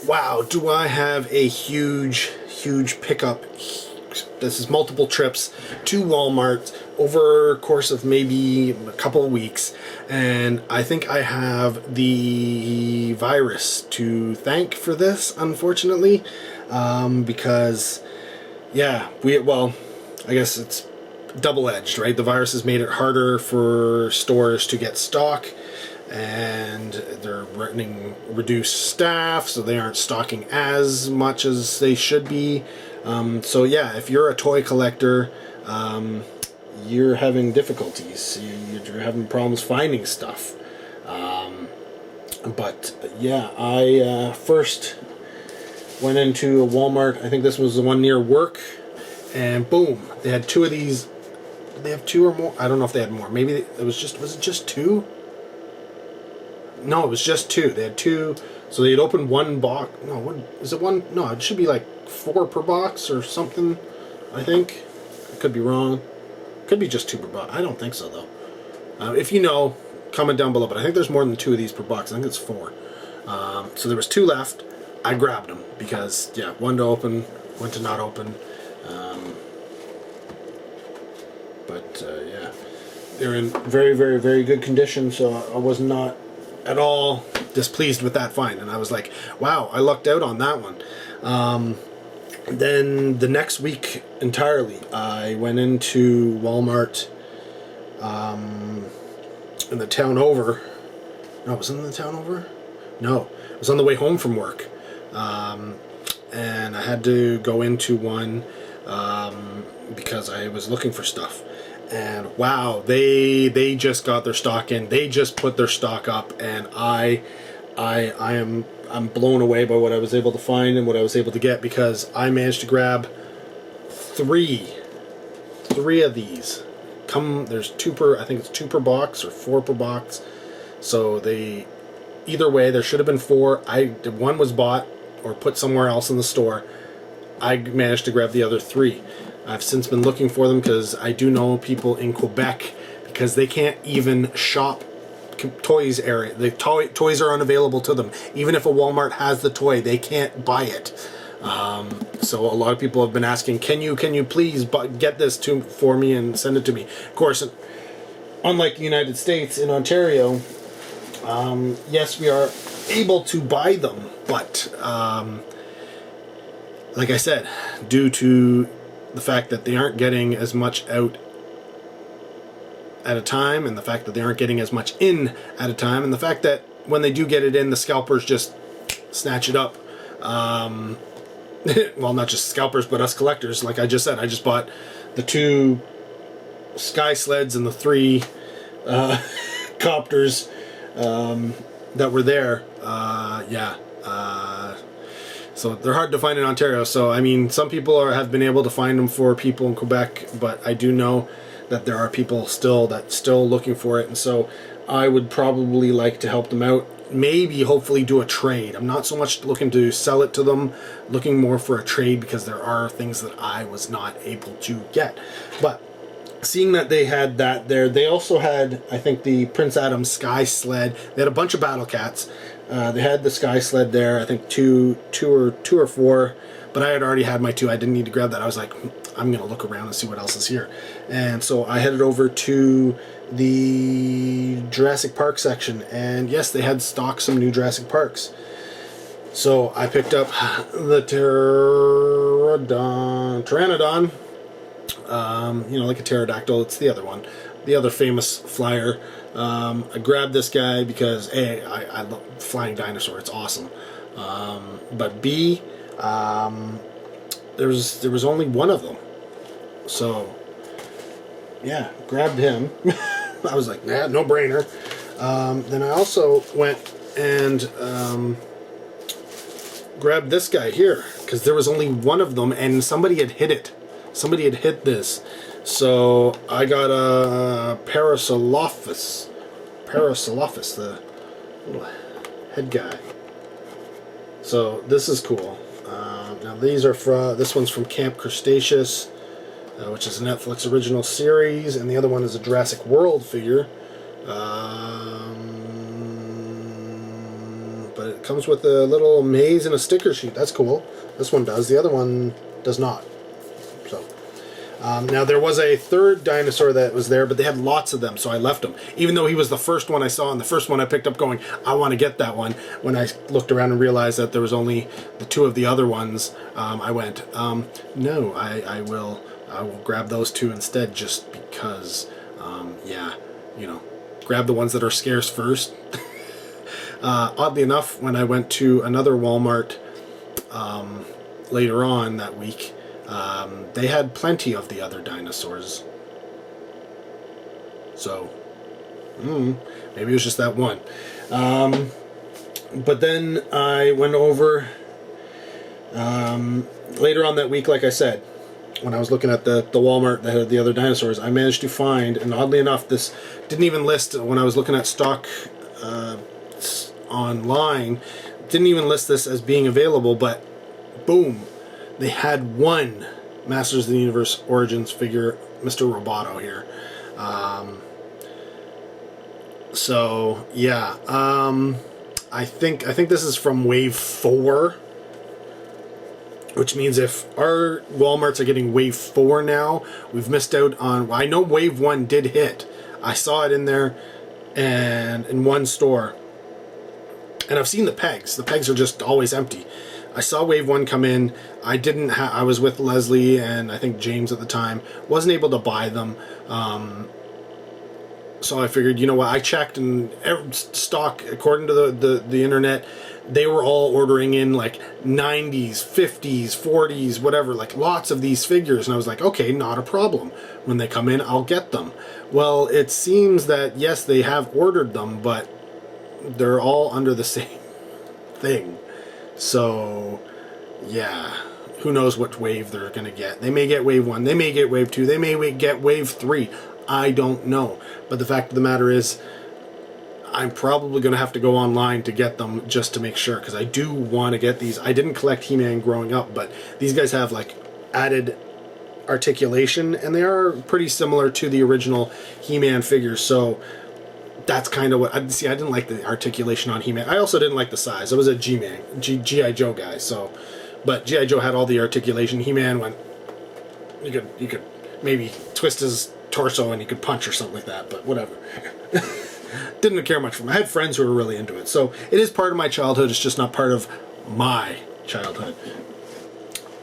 wow, do I have a huge, huge pickup. This is multiple trips to Walmart over a course of maybe a couple of weeks, and I think I have the virus to thank for this, unfortunately, because, yeah, I guess it's double-edged, right? The virus has made it harder for stores to get stock, and they're running reduced staff, so they aren't stocking as much as they should be. So yeah, if you're a toy collector, you're having difficulties. You're having problems finding stuff. But yeah, I first went into a Walmart. I think this was the one near work, and boom, they had two of these. Did they have two or more? I don't know if they had more. Maybe it was it just two? No, it was just two. They had two. So they had opened one box. No, what is it? One? No, it should be like 4 per box or something. I think. I could be wrong. Could be just 2 per box. I don't think so though. If you know, comment down below. But I think there's more than 2 of these per box. I think it's 4. So there was 2 left. I grabbed them because yeah, one to open, one to not open. Yeah, they're in very, very, very good condition. So I was not at all displeased with that find, and I was like, wow, I lucked out on that one. Then the next week entirely, I went into Walmart in the town over. No, was it in the town over? No, it was on the way home from work, and I had to go into one because I was looking for stuff. And wow, they just got their stock in. They just put their stock up, and I'm blown away by what I was able to find and what I was able to get, because I managed to grab three of these. There's 2 per, I think it's 2 per box or 4 per box. So either way, there should have been 4. One was bought or put somewhere else in the store. I managed to grab the other 3. I've since been looking for them because I do know people in Quebec, because they can't even shop toys area. The toys are unavailable to them. Even if a Walmart has the toy, they can't buy it. So a lot of people have been asking, can you please get this for me and send it to me? Of course, unlike the United States, in Ontario, yes, we are able to buy them, but like I said, due to the fact that they aren't getting as much out at a time, and the fact that they aren't getting as much in at a time, and the fact that when they do get it in, the scalpers just snatch it up. Well, not just scalpers, but us collectors. Like I just said, I just bought the 2 sky sleds and the 3 copters that were there. So they're hard to find in Ontario. So I mean, some people have been able to find them for people in Quebec, but I do know that there are people still looking for it, and so I would probably like to help them out. Maybe, hopefully, do a trade. I'm not so much looking to sell it to them, looking more for a trade, because there are things that I was not able to get. But seeing that they had that there, they also had, I think, the Prince Adam Sky Sled. They had a bunch of Battle Cats. They had the Sky Sled there, I think two or 4, but I had already had my 2. I didn't need to grab that. I was like, I'm going to look around and see what else is here. And so I headed over to the Jurassic Park section, and yes, they had stocked some new Jurassic Parks. So I picked up the Pteranodon, like a pterodactyl. It's the other one, the other famous flyer. I grabbed this guy because A, I love flying dinosaur. It's awesome. But B, there was only one of them. So yeah, grabbed him. I was like, nah, no brainer. Then I also went and grabbed this guy here, because there was only one of them, and somebody had hit it. Somebody had hit this. So I got a Parasaurolophus, the little head guy. So this is cool. Now these are this one's from Camp Cretaceous, which is a Netflix original series, and the other one is a Jurassic World figure. But but it comes with a little maze and a sticker sheet. That's cool. This one does. The other one does not. So now there was a third dinosaur that was there, but they had lots of them, so I left him. Even though he was the first one I saw and the first one I picked up going, I want to get that one. When I looked around and realized that there was only the two of the other ones, I went, no, I will grab those two instead, just because, yeah, you know, grab the ones that are scarce first. Oddly enough, when I went to another Walmart later on that week, they had plenty of the other dinosaurs. So, maybe it was just that one. But then I went over later on that week, like I said, when I was looking at the Walmart that had the other dinosaurs, I managed to find, and oddly enough, this didn't even list when I was looking at stock online, didn't even list this as being available, but boom, they had one Masters of the Universe Origins figure, Mr. Roboto here. So yeah, I think this is from Wave 4, which means if our Walmarts are getting Wave 4 now, we've missed out on. Well, I know Wave 1 did hit. I saw it in there, and in one store. And I've seen the pegs. The pegs are just always empty. I saw Wave 1 come in. I was with Leslie and I think James at the time. Wasn't able to buy them. So I figured, you know what, I checked, and stock, according to the internet, they were all ordering in like 90s, 50s, 40s, whatever, like lots of these figures. And I was like, okay, not a problem. When they come in, I'll get them. Well, it seems that, yes, they have ordered them, but they're all under the same thing. So, yeah, who knows what wave they're going to get. They may get Wave 1, they may get Wave 2, they may get Wave 3. I don't know. But the fact of the matter is, I'm probably going to have to go online to get them just to make sure, because I do want to get these. I didn't collect He-Man growing up, but these guys have like added articulation, and they are pretty similar to the original He-Man figures, so that's kind of what I see. I didn't like the articulation on He-Man. I also didn't like the size. I was a G.I. Joe guy, so, but G.I. Joe had all the articulation. He-Man went, you could maybe twist his torso and you could punch or something like that, but whatever. Didn't care much for him. I had friends who were really into it, so it is part of my childhood. It's just not part of my childhood.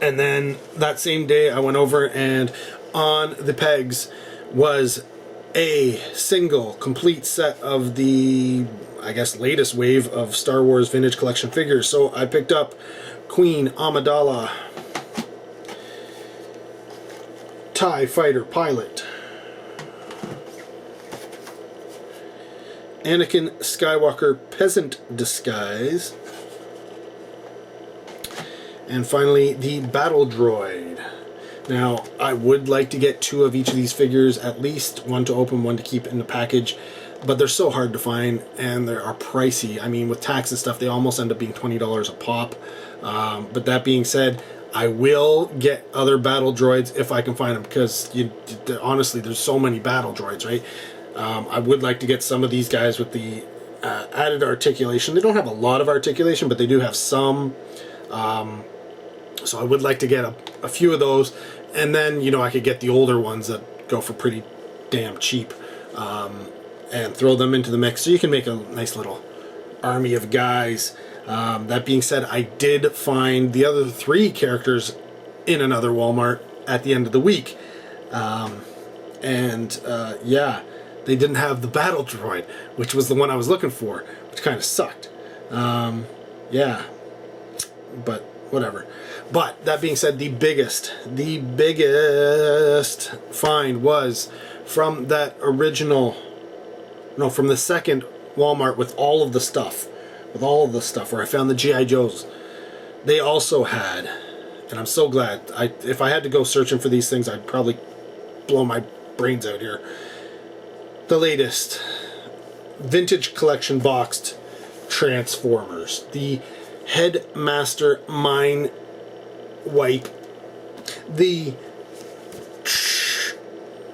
And then that same day I went over, and on the pegs was a single complete set of the, I guess, latest wave of Star Wars Vintage Collection figures. So I picked up Queen Amidala, TIE Fighter Pilot, Anakin Skywalker Peasant Disguise, and finally the Battle Droid. Now, I would like to get 2 of each of these figures, at least one to open, one to keep in the package, but they're so hard to find, and they are pricey. I mean, with tax and stuff, they almost end up being $20 a pop. But that being said, I will get other Battle Droids if I can find them, because honestly, there's so many Battle Droids, right? I would like to get some of these guys with the added articulation. They don't have a lot of articulation, but they do have some. So I would like to get a few of those. And then, you know, I could get the older ones that go for pretty damn cheap, and throw them into the mix. So you can make a nice little army of guys. That being said, I did find the other 3 characters in another Walmart at the end of the week. Yeah, they didn't have the Battle Droid, which was the one I was looking for, which kind of sucked. Yeah, but whatever. But that being said, the biggest find was from that original, no, from the second Walmart with all of the stuff, where I found the G.I. Joes. They also had, and I'm so glad, if I had to go searching for these things, I'd probably blow my brains out here. The latest Vintage Collection boxed Transformers. The Headmaster Mind Wipe. The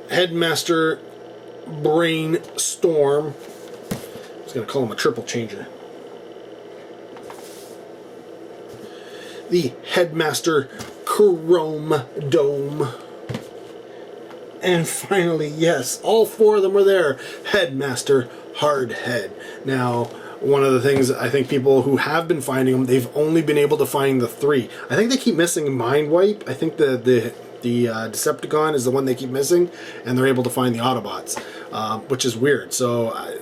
Headmaster Brainstorm. I was going to call him a triple changer. the Headmaster Chrome Dome. And finally, yes, all 4 of them were there. Headmaster Hardhead. Now, one of the things I think people who have been finding them, they've only been able to find the 3. I think they keep missing Mind Wipe. I think the Decepticon is the one they keep missing, and they're able to find the Autobots, which is weird. So,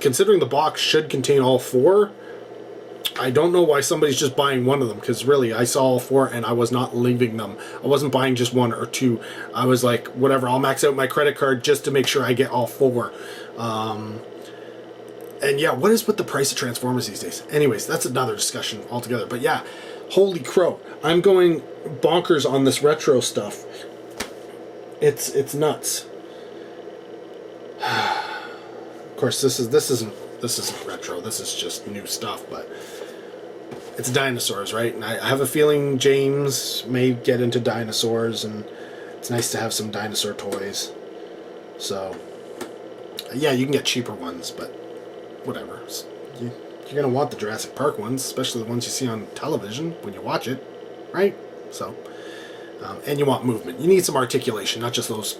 considering the box should contain all 4, I don't know why somebody's just buying one of them, because really, I saw all 4 and I was not leaving them. I wasn't buying just 1 or 2. I was like, whatever, I'll max out my credit card just to make sure I get all 4. And yeah, what is with the price of Transformers these days? Anyways, that's another discussion altogether. But yeah, holy crow. I'm going bonkers on this retro stuff. It's nuts. Of course, this isn't retro. This is just new stuff, but it's dinosaurs, right? And I have a feeling James may get into dinosaurs, and it's nice to have some dinosaur toys. So, yeah, you can get cheaper ones, but whatever. You're going to want the Jurassic Park ones, especially the ones you see on television when you watch it, right? So, and you want movement. You need some articulation, not just those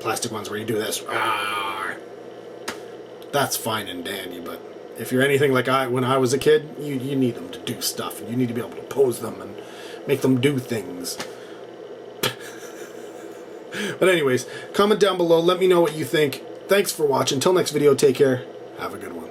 plastic ones where you do this. That's fine and dandy, but if you're anything like when I was a kid, you need them to do stuff, and you need to be able to pose them and make them do things. But anyways, comment down below, let me know what you think. Thanks for watching. Until next video, take care. Have a good one.